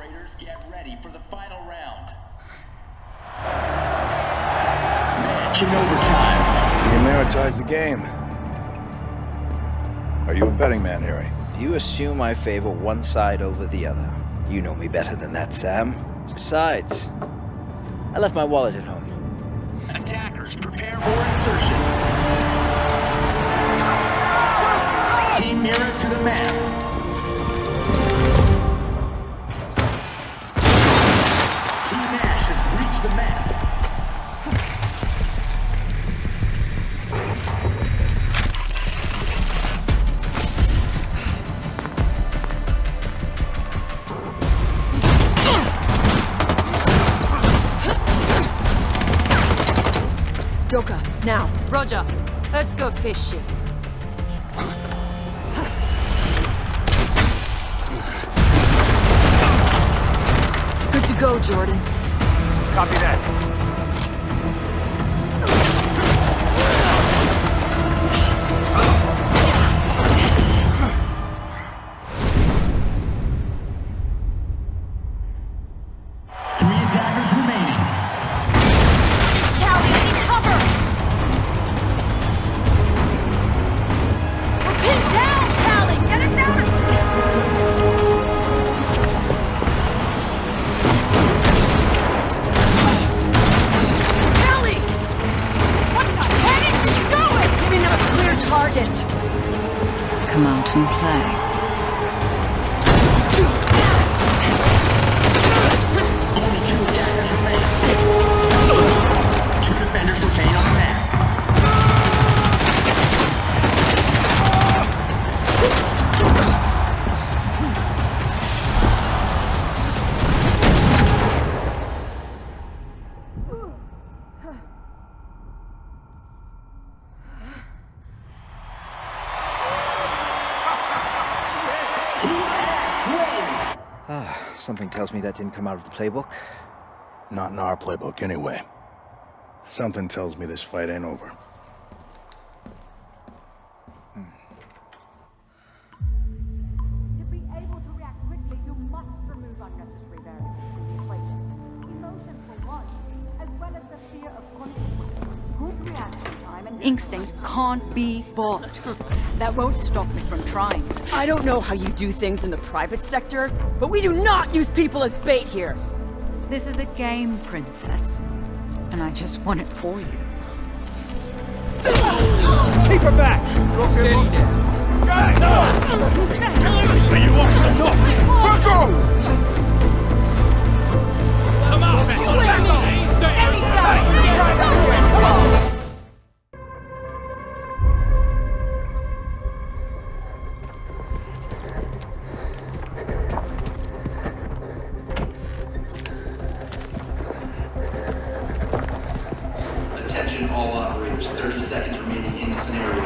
Operators, get ready for the final round. Match in overtime. Cinématiques the game. Are you a betting man, Harry? You assume I favor one side over the other. You know me better than that, Sam. Besides, I left my wallet at home. Attackers, prepare for insertion. Team Mira to the map. Team Ash has breached the map. Doka, now. Roger. Let's go fishing. Good to go, Jordan. Copy that. Three attackers remaining. Callie, I need cover! We're pinned down, Callie! Get us out of Callie! What the heck is he doing? Giving them a clear target. Come out and play. Only two attackers remain. Two defenders remain on the map. Team Ash wins. Something tells me that didn't come out of the playbook. Not in our playbook, anyway. Something tells me this fight ain't over. To be able to react quickly, you must remove unnecessary variables from the equation. Emotion for one, as well as the fear of consequences. Good reaction time and Instinct can't be bought. That won't stop me from trying. I don't know how you do things in the private sector, but we do not use people as bait here. This is a game, princess. And I just want it for you. Keep her back! Steady there. Are you off or not? Back off! Come on, man! Attention all operators, 30 seconds remaining in the scenario.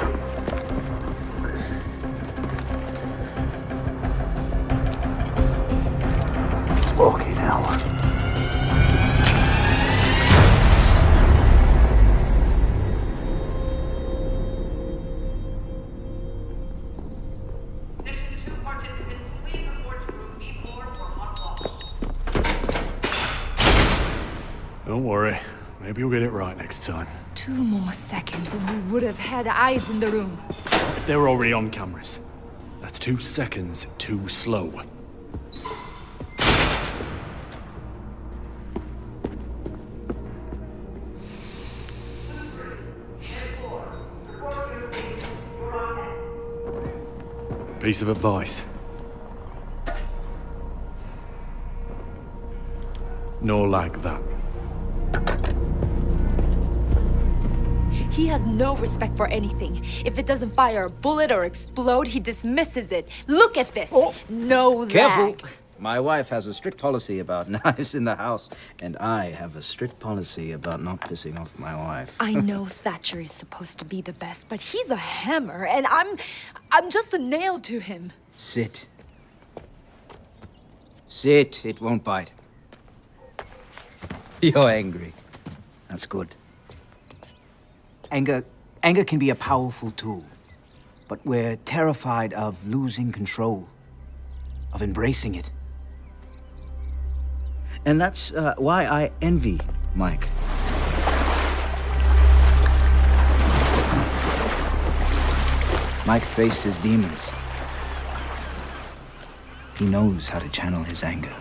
Fucking hell. Session 2 participants, please report to room B4 for hot wash. Don't worry. Maybe we'll get it right next time. 2 more seconds and we would have had eyes in the room. If they were already on cameras, that's 2 seconds too slow. Piece of advice. No like that. He has no respect for anything. If it doesn't fire a bullet or explode, he dismisses it. Look at this. No Careful! lag. My wife has a strict policy about knives in the house, and I have a strict policy about not pissing off my wife. I know Thatcher is supposed to be the best, but he's a hammer, and I'm just a nail to him. Sit. Sit. It won't bite. You're angry. That's good. Anger can be a powerful tool, but we're terrified of losing control, of embracing it. And that's why I envy Mike. Mike faces demons. He knows how to channel his anger.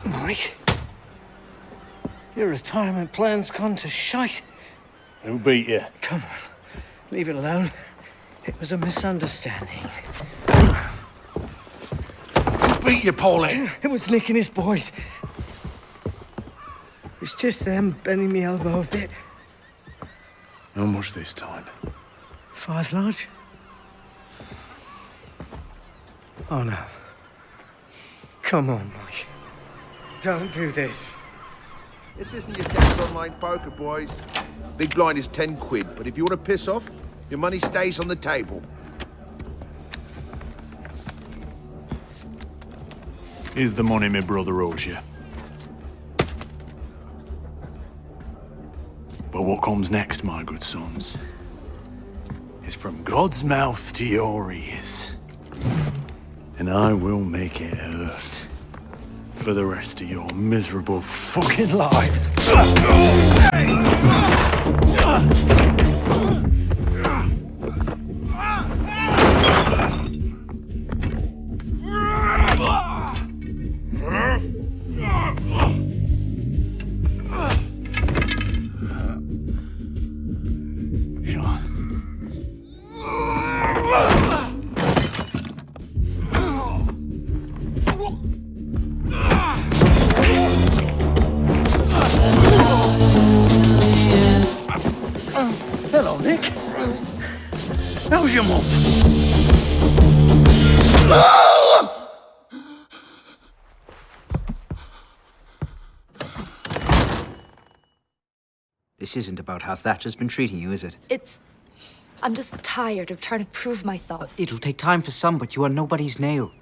Mike? Your retirement plan's gone to shite. Who beat you? Come on, leave it alone. It was a misunderstanding. Who beat you, Paulie? It was Nick and his boys. It was just them bending me elbow a bit. How much this time? 5 large? Oh no. Come on, Mike. Don't do this. This isn't your typical online poker, boys. Big blind is 10 quid, but if you want to piss off, your money stays on the table. Here's the money my brother owes you. But what comes next, my good sons, is from God's mouth to your ears. And I will make it hurt for the rest of your miserable fucking lives. Hello, Nick. How's your mom? This isn't about how Thatcher's been treating you, is it? I'm just tired of trying to prove myself. It'll take time for some, but you are nobody's nail.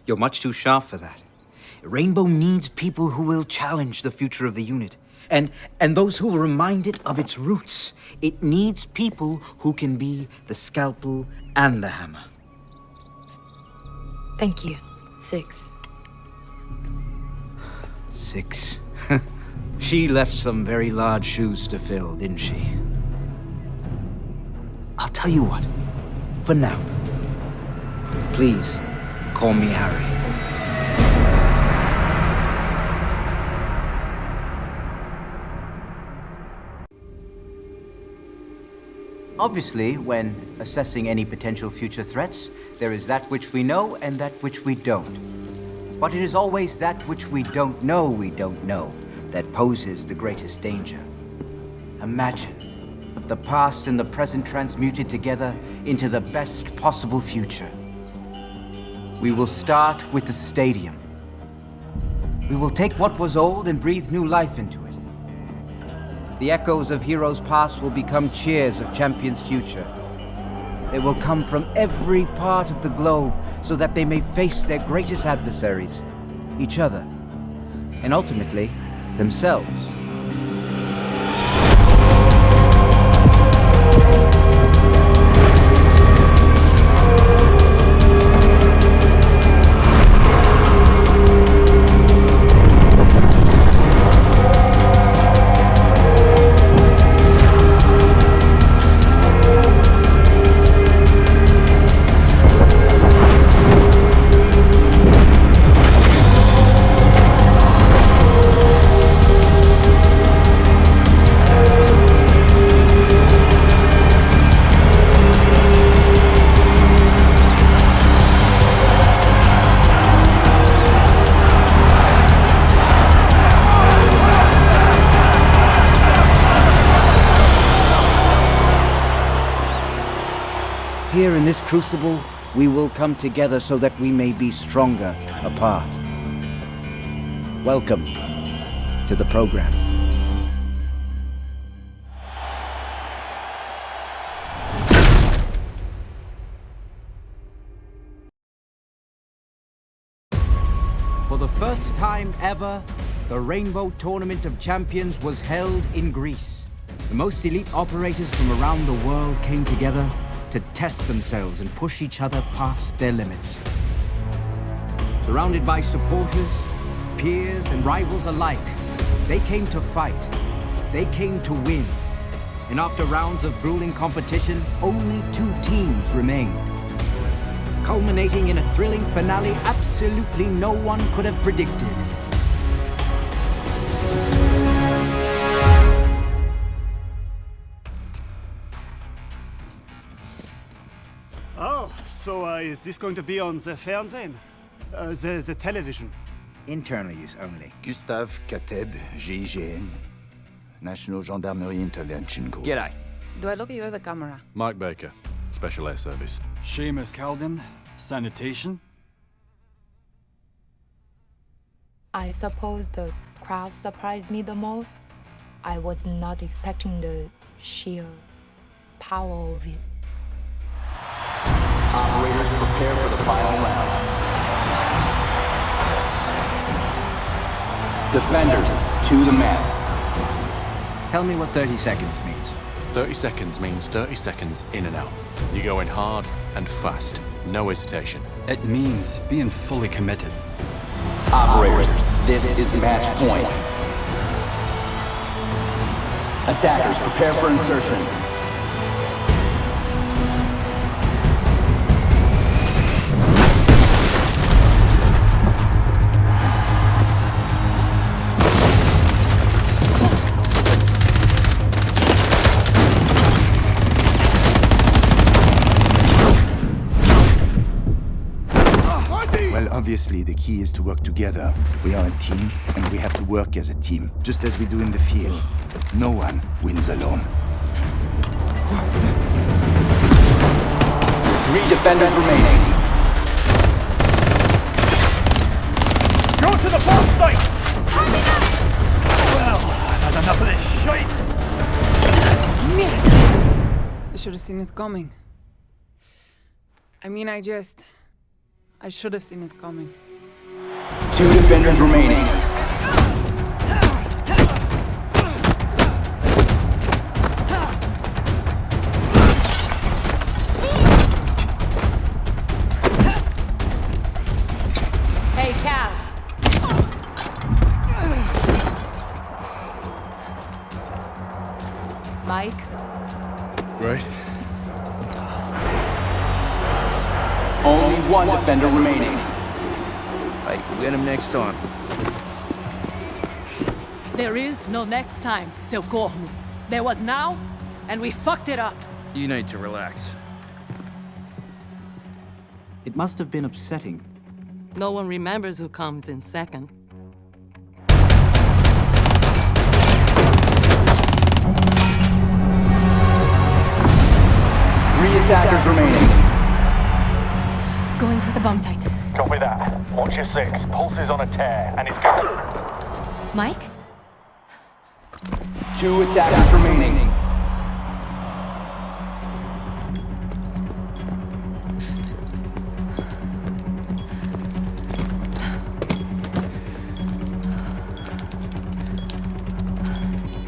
You're much too sharp for that. Rainbow needs people who will challenge the future of the unit. And those who will remind it of its roots. It needs people who can be the scalpel and the hammer. Thank you, 6. 6. She left some very large shoes to fill, didn't she? I'll tell you what. For now, please call me Harry. Obviously, when assessing any potential future threats, there is that which we know and that which we don't. But it is always that which we don't know that poses the greatest danger. Imagine the past and the present transmuted together into the best possible future. We will start with the stadium. We will take what was old and breathe new life into it. The echoes of heroes' past will become cheers of champions' future. They will come from every part of the globe so that they may face their greatest adversaries, each other, and ultimately, themselves. Here in this crucible, we will come together so that we may be stronger apart. Welcome to the program. For the first time ever, the Rainbow Tournament of Champions was held in Greece. The most elite operators from around the world came together to test themselves and push each other past their limits. Surrounded by supporters, peers, and rivals alike, they came to fight. They came to win. And after rounds of grueling competition, only 2 teams remained, culminating in a thrilling finale absolutely no one could have predicted. Oh, so is this going to be on the Fernsehen? The television? Internal use only. Gustave Kateb, GIGN. National Gendarmerie Intervention Group. G'day. Do I look at you or the camera? Mike Baker, Special Air Service. Seamus Calden, Sanitation. I suppose the crowd surprised me the most. I was not expecting the sheer power of it. Operators, prepare for the final round. Defenders, to the map. Tell me what 30 seconds means. 30 seconds means 30 seconds in and out. You're going hard and fast. No hesitation. It means being fully committed. Operators, this is match point. Attackers, prepare for insertion. Obviously, the key is to work together. We are a team, and we have to work as a team, just as we do in the field. No one wins alone. 3 defenders remaining. Go to the bomb site! Well, I've had enough of this shite! Mierda! I should have seen it coming. I should have seen it coming. 2 defenders remaining. Hey, Cal. Mike? Right. Only 1 defender remaining. Hey, we'll get him next time. There is no next time, seu corno. There was now, and we fucked it up. You need to relax. It must have been upsetting. No one remembers who comes in second. 3 attackers remaining. Going for the bomb site. Copy that. Watch your 6. Pulse is on a tear, and it's good. Mike? 2 attackers remaining.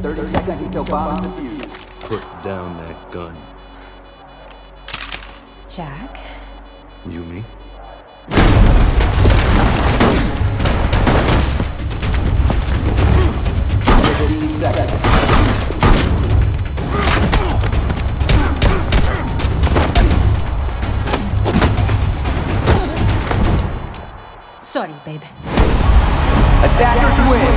"30 seconds until bomb is defused." Put down that gun. Jack? You me? 15 seconds. Sorry, babe. Attackers win.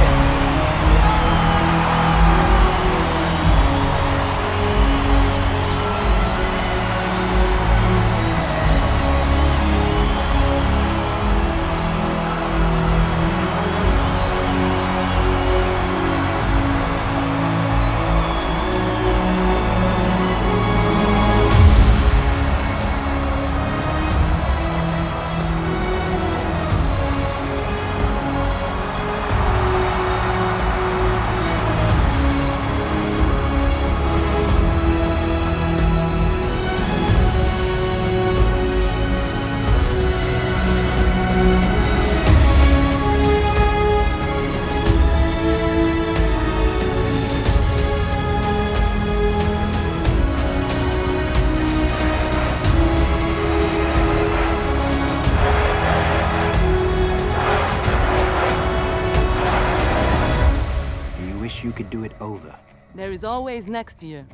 could do it over. There is always next year.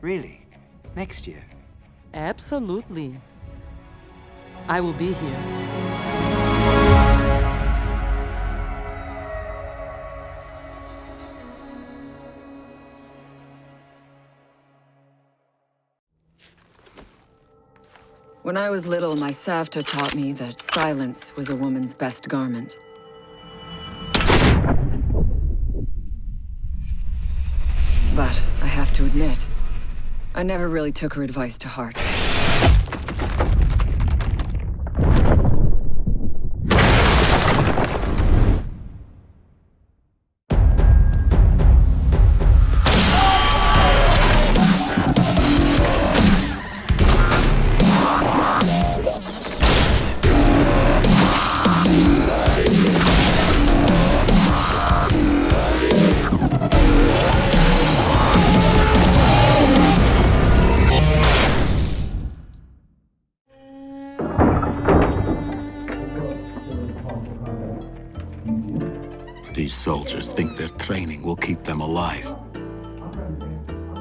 Really? Next year? Absolutely. I will be here. When I was little, my Savta taught me that silence was a woman's best garment. But I have to admit, I never really took her advice to heart. These soldiers think their training will keep them alive.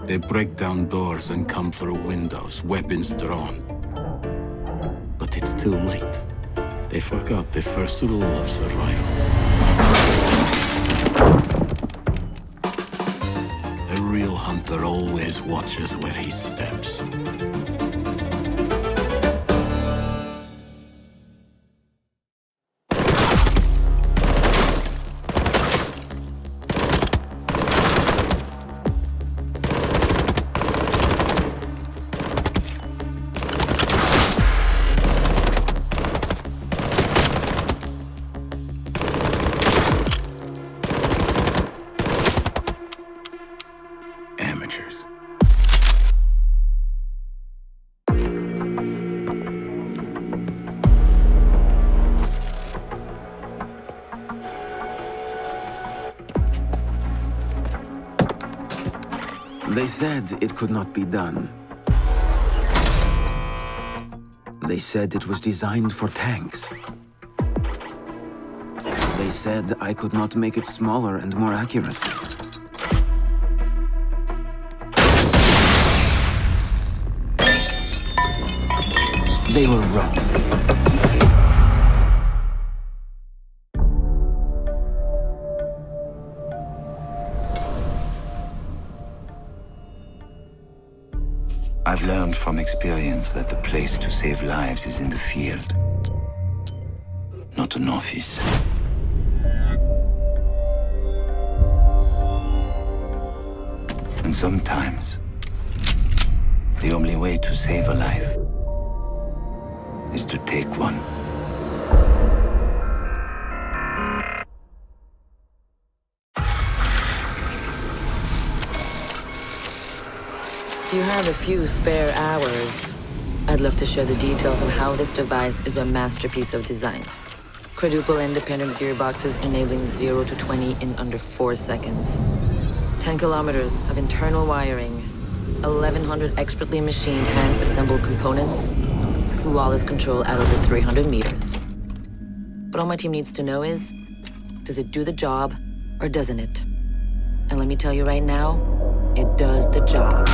They break down doors and come through windows, weapons drawn. But it's too late. They forgot the first rule of survival. The real hunter always watches where he steps. Amateurs. They said it could not be done. They said it was designed for tanks. They said I could not make it smaller and more accurate. They were wrong. I've learned from experience that the place to save lives is in the field, not an office. And sometimes, the only way to save a life is to take one. If you have a few spare hours, I'd love to share the details on how this device is a masterpiece of design. Quadruple independent gearboxes enabling 0 to 20 in under 4 seconds. 10 kilometers of internal wiring, 1,100 expertly machined hand-assembled components, flawless control at over 300 meters. But all my team needs to know is, does it do the job or doesn't it? And let me tell you right now, it does the job.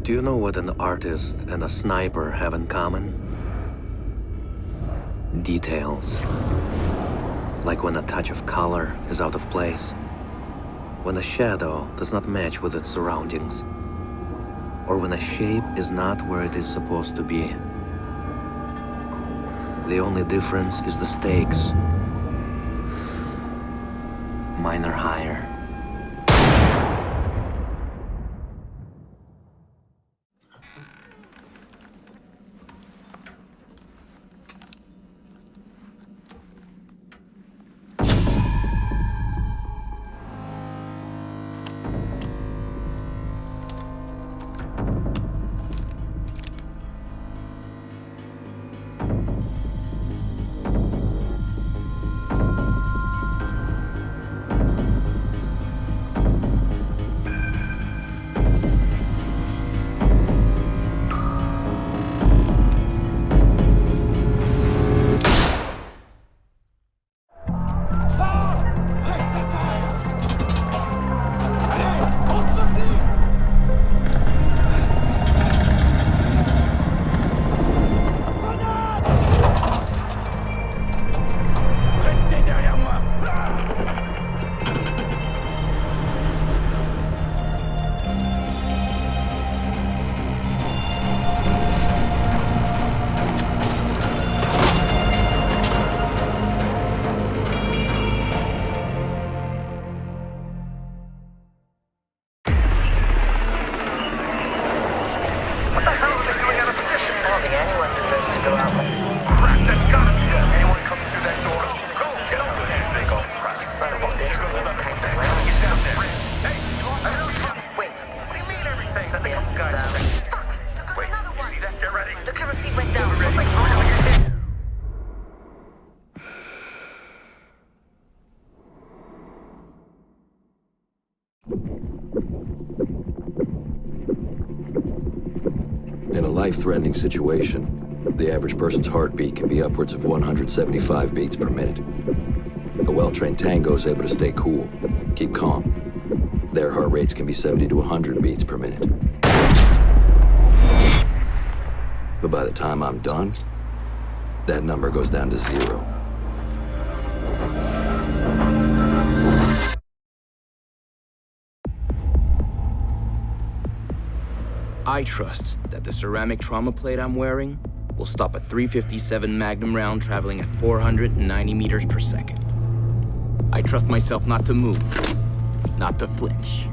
Do you know what an artist and a sniper have in common? Details. Like when a touch of color is out of place, when a shadow does not match with its surroundings, or when a shape is not where it is supposed to be. The only difference is the stakes. Mine are higher. In a life-threatening situation, the average person's heartbeat can be upwards of 175 beats per minute. A well-trained tango is able to stay cool, keep calm. Their heart rates can be 70 to 100 beats per minute. But by the time I'm done, that number goes down to 0. I trust that the ceramic trauma plate I'm wearing will stop a .357 Magnum round traveling at 490 meters per second. I trust myself not to move, not to flinch.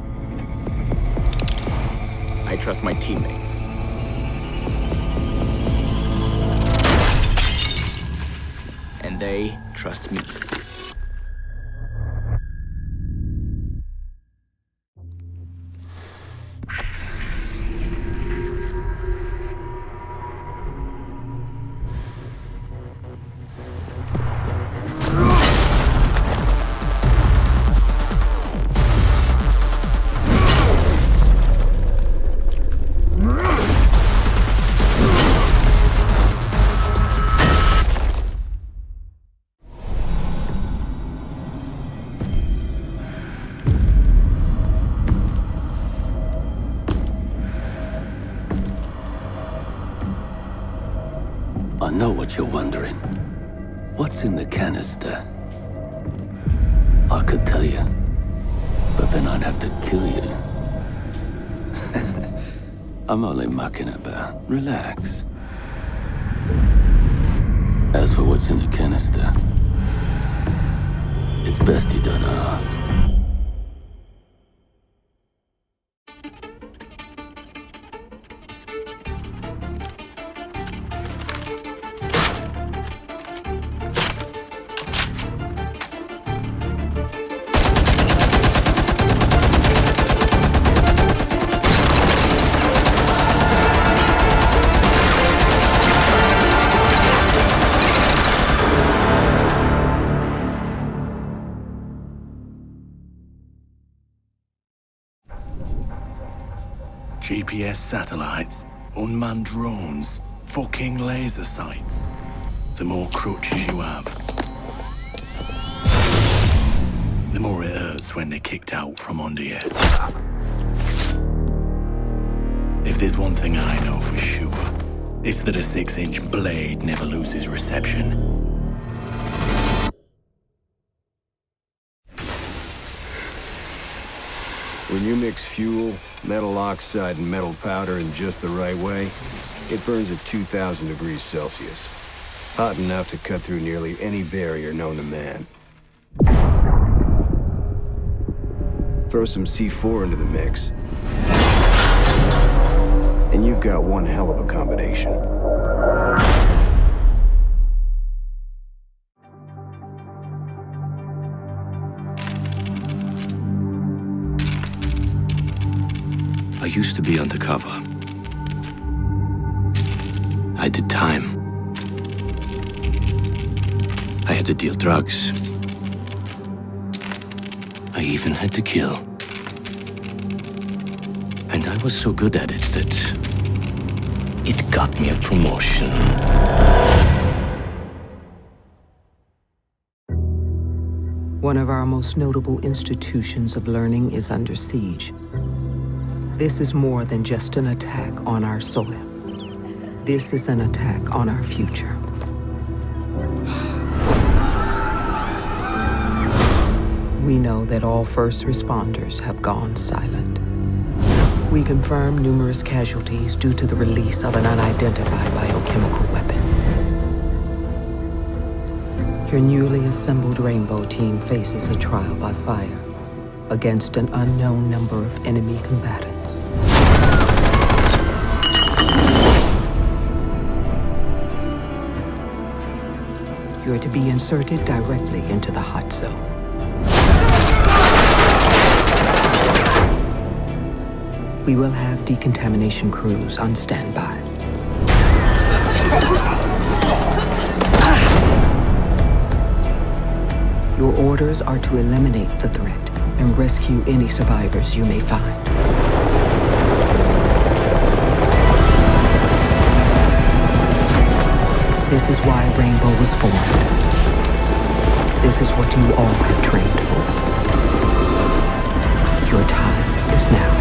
I trust my teammates. And they trust me. I know what you're wondering. What's in the canister? I could tell you, but then I'd have to kill you. I'm only mucking about. Relax. As for what's in the canister, it's best you don't ask. GPS satellites, unmanned drones, fucking laser sights. The more crutches you have, the more it hurts when they're kicked out from under you. If there's one thing I know for sure, it's that a 6-inch blade never loses reception. When you mix fuel, metal oxide, and metal powder in just the right way, it burns at 2,000 degrees Celsius. Hot enough to cut through nearly any barrier known to man. Throw some C4 into the mix, and you've got one hell of a combination. I used to be undercover. I did time. I had to deal drugs. I even had to kill. And I was so good at it that it got me a promotion. One of our most notable institutions of learning is under siege. This is more than just an attack on our soil. This is an attack on our future. We know that all first responders have gone silent. We confirm numerous casualties due to the release of an unidentified biochemical weapon. Your newly assembled Rainbow team faces a trial by fire against an unknown number of enemy combatants. You're to be inserted directly into the hot zone. We will have decontamination crews on standby. Your orders are to eliminate the threat and rescue any survivors you may find. This is why Rainbow was formed. This is what you all have trained for. Your time is now.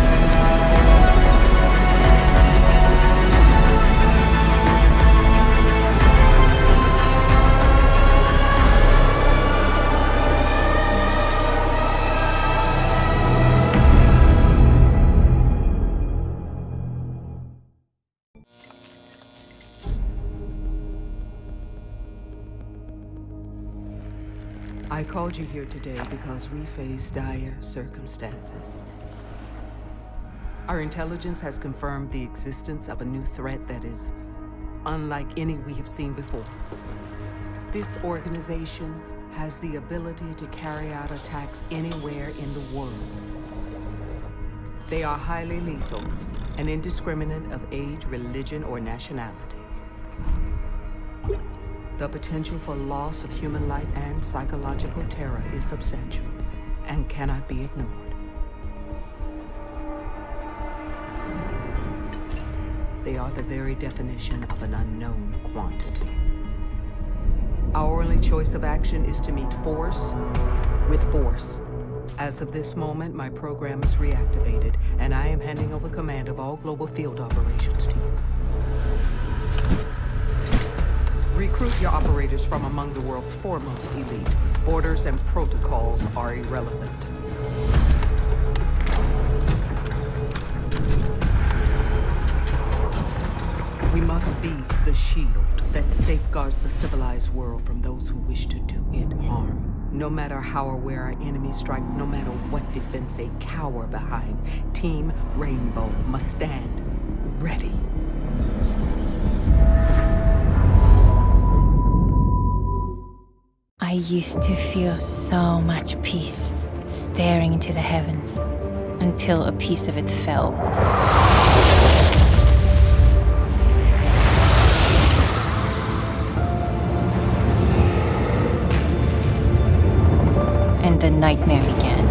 I called you here today because we face dire circumstances. Our intelligence has confirmed the existence of a new threat that is unlike any we have seen before. This organization has the ability to carry out attacks anywhere in the world. They are highly lethal and indiscriminate of age, religion, or nationality. The potential for loss of human life and psychological terror is substantial and cannot be ignored. They are the very definition of an unknown quantity. Our only choice of action is to meet force with force. As of this moment, my program is reactivated, and I am handing over command of all global field operations to you. Recruit your operators from among the world's foremost elite. Orders and protocols are irrelevant. We must be the shield that safeguards the civilized world from those who wish to do it harm. No matter how or where our enemies strike, no matter what defense they cower behind, Team Rainbow must stand ready. I used to feel so much peace staring into the heavens until a piece of it fell. And the nightmare began.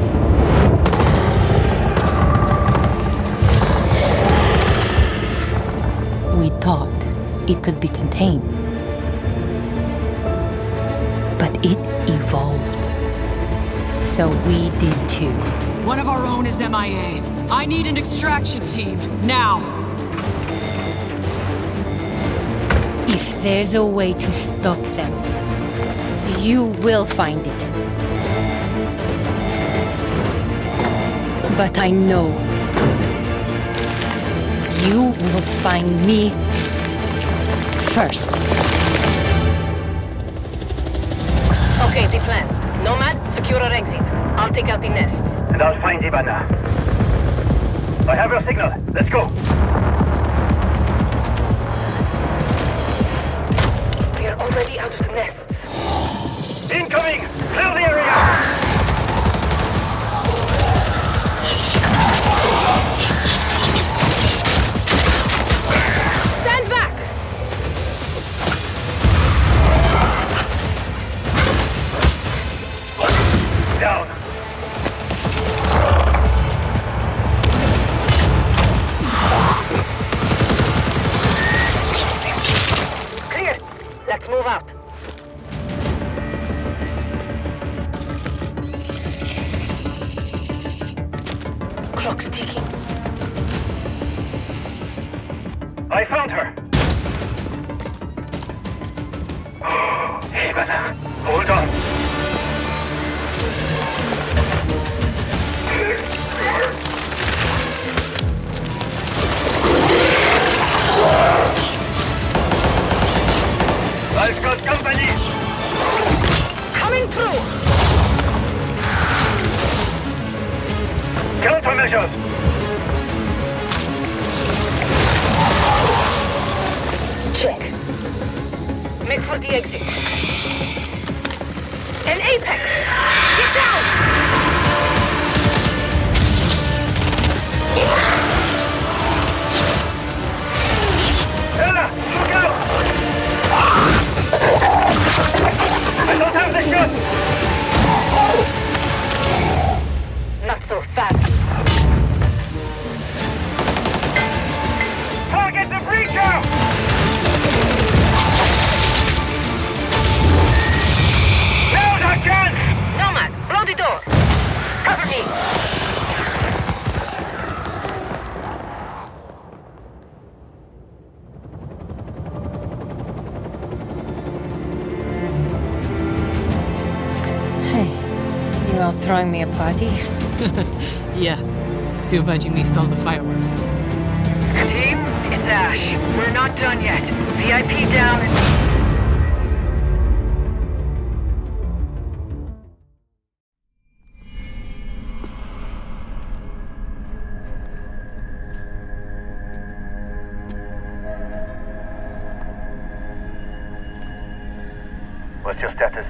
We thought it could be contained. But it evolved. So we did too. One of our own is MIA. I need an extraction team, now! If there's a way to stop them, you will find it. But I know you will find me first. Okay, the plan. Nomad, secure our exit. I'll take out the nests. And I'll find Ivana. I have your signal. Let's go. We are already out of the nests. Incoming! Clear the area! Stand back! Down. Clear. Let's move out. Clock's ticking. I found her. Ivana, hold on. I've got company! Coming through! Countermeasures! Check. Make for the exit. An apex! Get down! Ella, look out! I don't have the gun! so fast. Target the breacher! Now's our chance! Nomad, blow the door. Cover me. You all throwing me a party? Yeah. Too bad you missed all the fireworks. Team, it's Ash. We're not done yet. VIP down and... What's your status?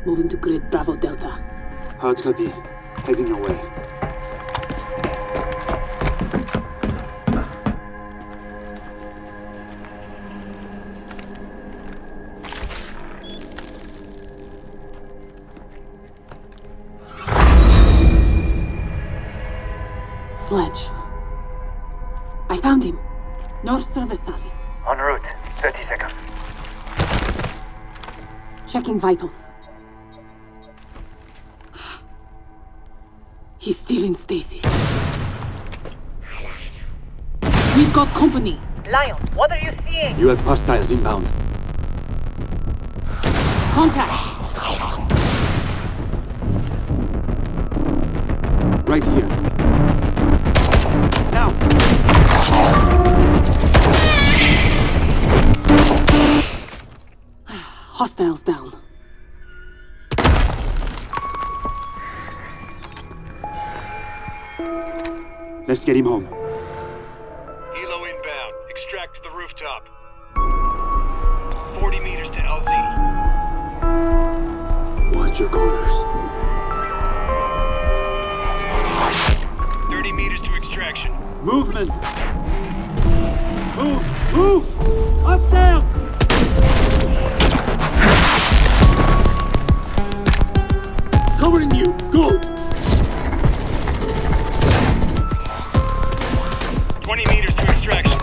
Moving to grid Bravo Delta. Hard copy. Heading your way. Sledge. I found him. North Cervesari. En route. 30 seconds. Checking vitals. He's still in stasis. We've got company. Lion, what are you seeing? You have hostiles inbound. Contact. Right here. Now. Hostiles down. Let's get him home. Helo inbound. Extract to the rooftop. 40 meters to LZ. Watch your corners. 30 meters to extraction. Movement! Move! Move! Upstairs! Covering you! Go! 20 meters to extraction.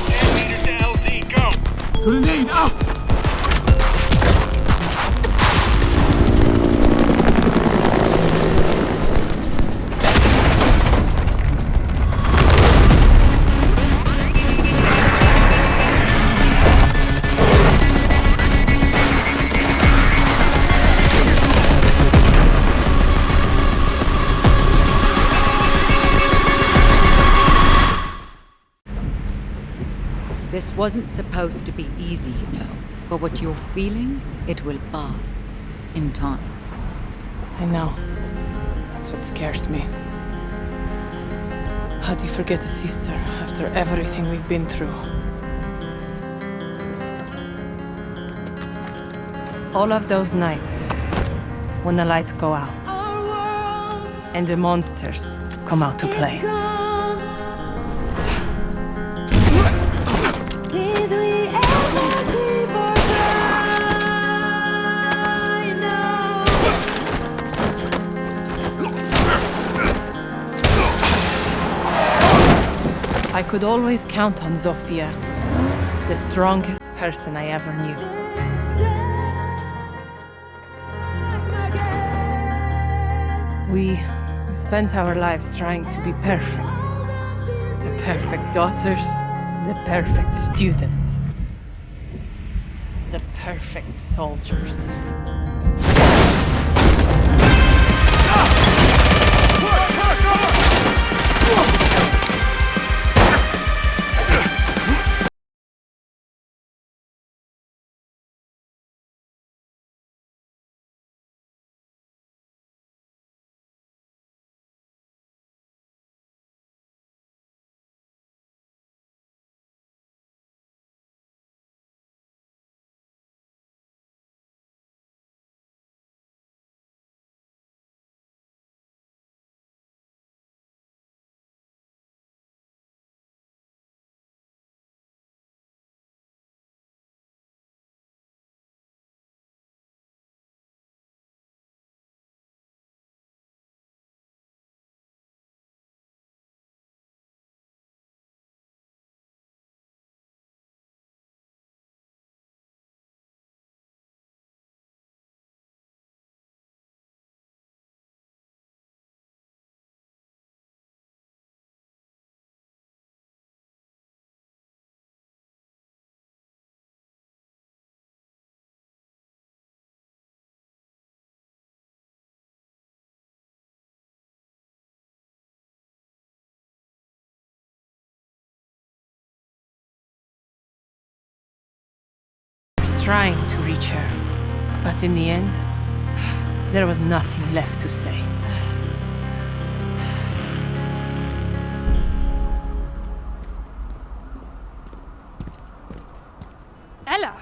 10 meters to LZ. Go! Grenade out! This wasn't supposed to be easy, you know. But what you're feeling, it will pass in time. I know. That's what scares me. How do you forget a sister after everything we've been through? All of those nights, when the lights go out, and the monsters come out to play. I could always count on Zofia, the strongest person I ever knew. We spent our lives trying to be perfect. The perfect daughters, the perfect students, the perfect soldiers. trying to reach her. But in the end, there was nothing left to say. Ella!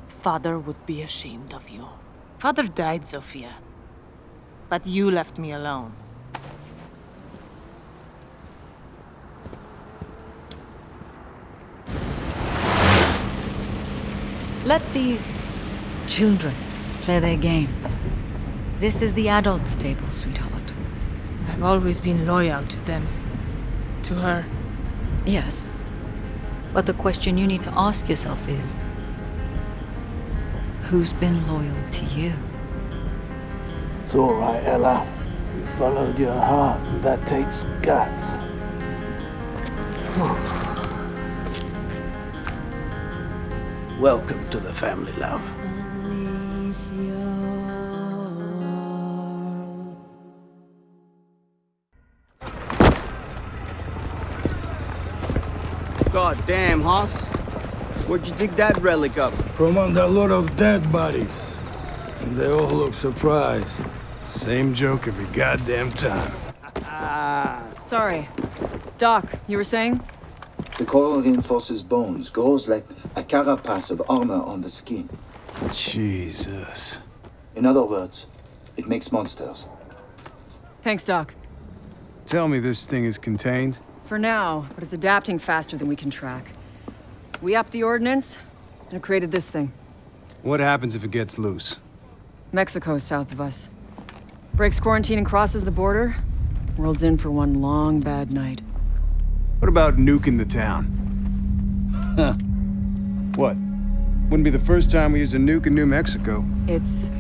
Father would be ashamed of you. Father died, Sophia. But you left me alone. Let these children play their games. This is the adults' table, sweetheart. I've always been loyal to them. To her. Yes. But the question you need to ask yourself is, who's been loyal to you? It's all right, Ella. You followed your heart, and that takes guts. Welcome to the family, love. God damn, Hoss. Where'd you dig that relic up? From under a lot of dead bodies. And they all look surprised. Same joke every goddamn time. Sorry. Doc, you were saying? The coil reinforces bones, grows like a carapace of armor on the skin. Jesus. In other words, it makes monsters. Thanks, Doc. Tell me this thing is contained? For now, but it's adapting faster than we can track. We upped the ordnance, and it created this thing. What happens if it gets loose? Mexico's south of us. Breaks quarantine and crosses the border. World's in for one long, bad night. What about nuking the town? Huh. What? Wouldn't be the first time we used a nuke in New Mexico. It's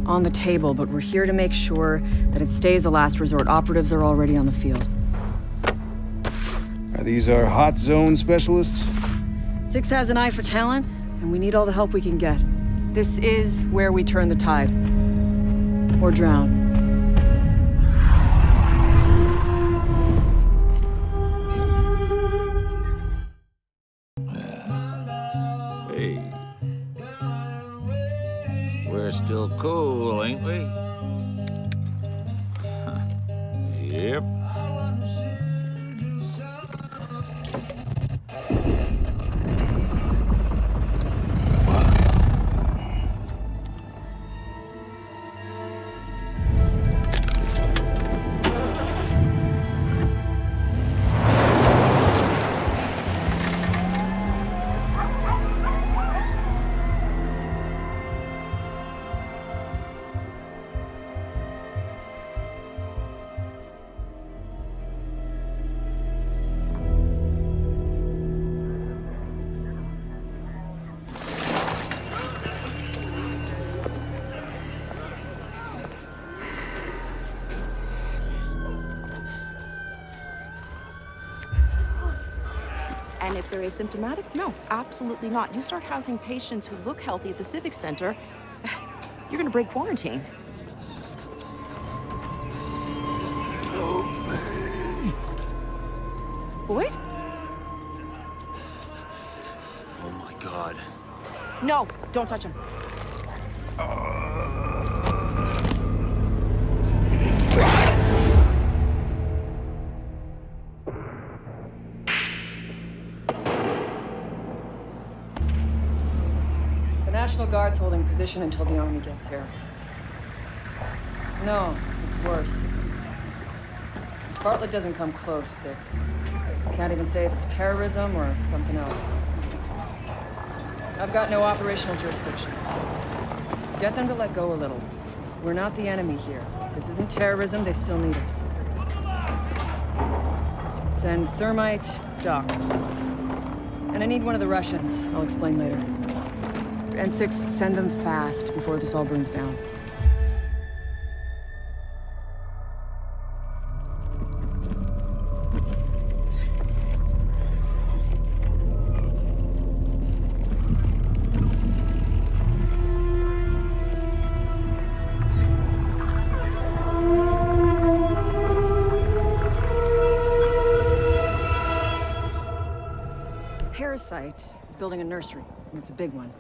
on the table, but we're here to make sure that it stays a last resort. Operatives are already on the field. Are these our hot zone specialists? Six has an eye for talent, and we need all the help we can get. This is where we turn the tide. Or drown. Hey. We're still cool, ain't we? Yep. And if they're asymptomatic, no, absolutely not. You start housing patients who look healthy at the Civic Center, you're gonna break quarantine. Boyd? Oh my God. No, don't touch him. National Guard's holding position until the army gets here. No, it's worse. Bartlett doesn't come close, Six. Can't even say if it's terrorism or something else. I've got no operational jurisdiction. Get them to let go a little. We're not the enemy here. If this isn't terrorism, they still need us. Send Thermite, Doc. And I need one of the Russians. I'll explain later. And Six, send them fast before this all burns down. Parasite is building a nursery, and it's a big one.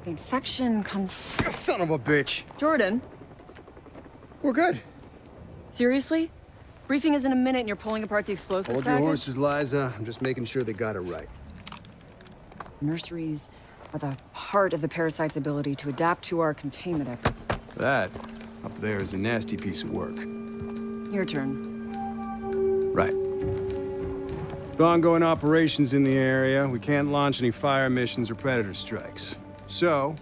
The infection comes... Son of a bitch! Jordan? We're good. Seriously? Briefing is in a minute and you're pulling apart the explosives Hold your package? horses, Liza. I'm just making sure they got it right. Nurseries are the heart of the parasite's ability to adapt to our containment efforts. That, up there, is a nasty piece of work. Your turn. Right. With ongoing operations in the area, we can't launch any fire missions or predator strikes. So,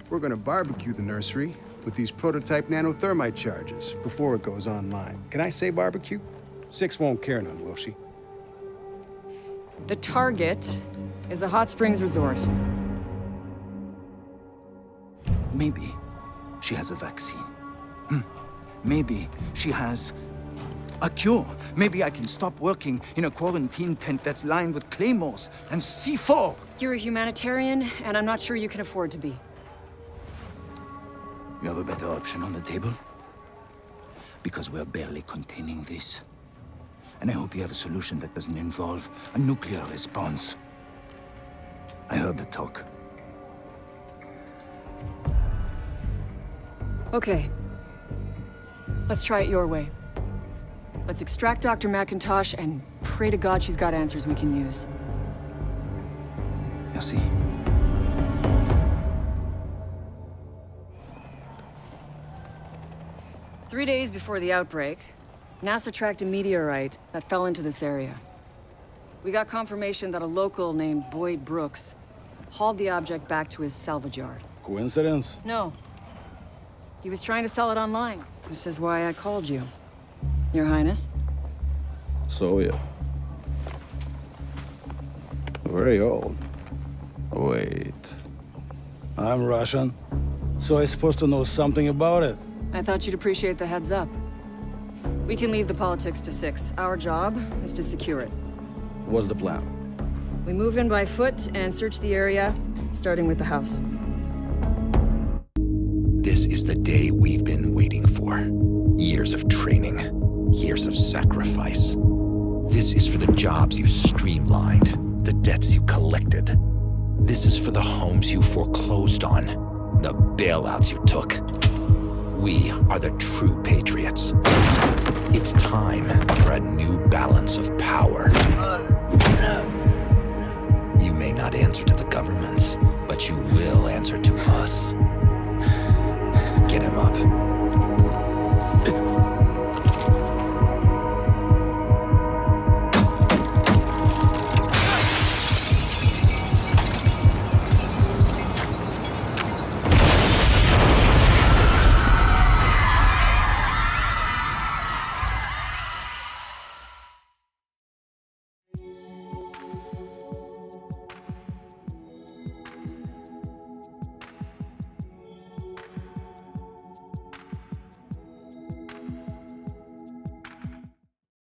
we're gonna barbecue the nursery with these prototype nanothermite charges before it goes online. Can I say barbecue? Six won't care none, will she? The target is a hot springs resort. Maybe she has a vaccine. Maybe she has a cure. Maybe I can stop working in a quarantine tent that's lined with claymores and C4. You're a humanitarian, and I'm not sure you can afford to be. You have a better option on the table? Because we're barely containing this. And I hope you have a solution that doesn't involve a nuclear response. I heard the talk. Okay. Let's try it your way. Let's extract Dr. McIntosh and pray to God she's got answers we can use. Merci. Three days before the outbreak, NASA tracked a meteorite that fell into this area. We got confirmation that a local named Boyd Brooks hauled the object back to his salvage yard. Coincidence? No. He was trying to sell it online. This is why I called you. Your Highness? So, yeah. Very old. Wait. I'm Russian, so I'm supposed to know something about it. I thought you'd appreciate the heads up. We can leave the politics to 6. Our job is to secure it. What's the plan? We move in by foot and search the area, starting with the house. This is the day we've been waiting for. Years of training, years of sacrifice. This is for the jobs you streamlined, the debts you collected. This is for the homes you foreclosed on, the bailouts you took. We are the true patriots. It's time for a new balance of power. You may not answer to the government, but you will answer to us. Get him up.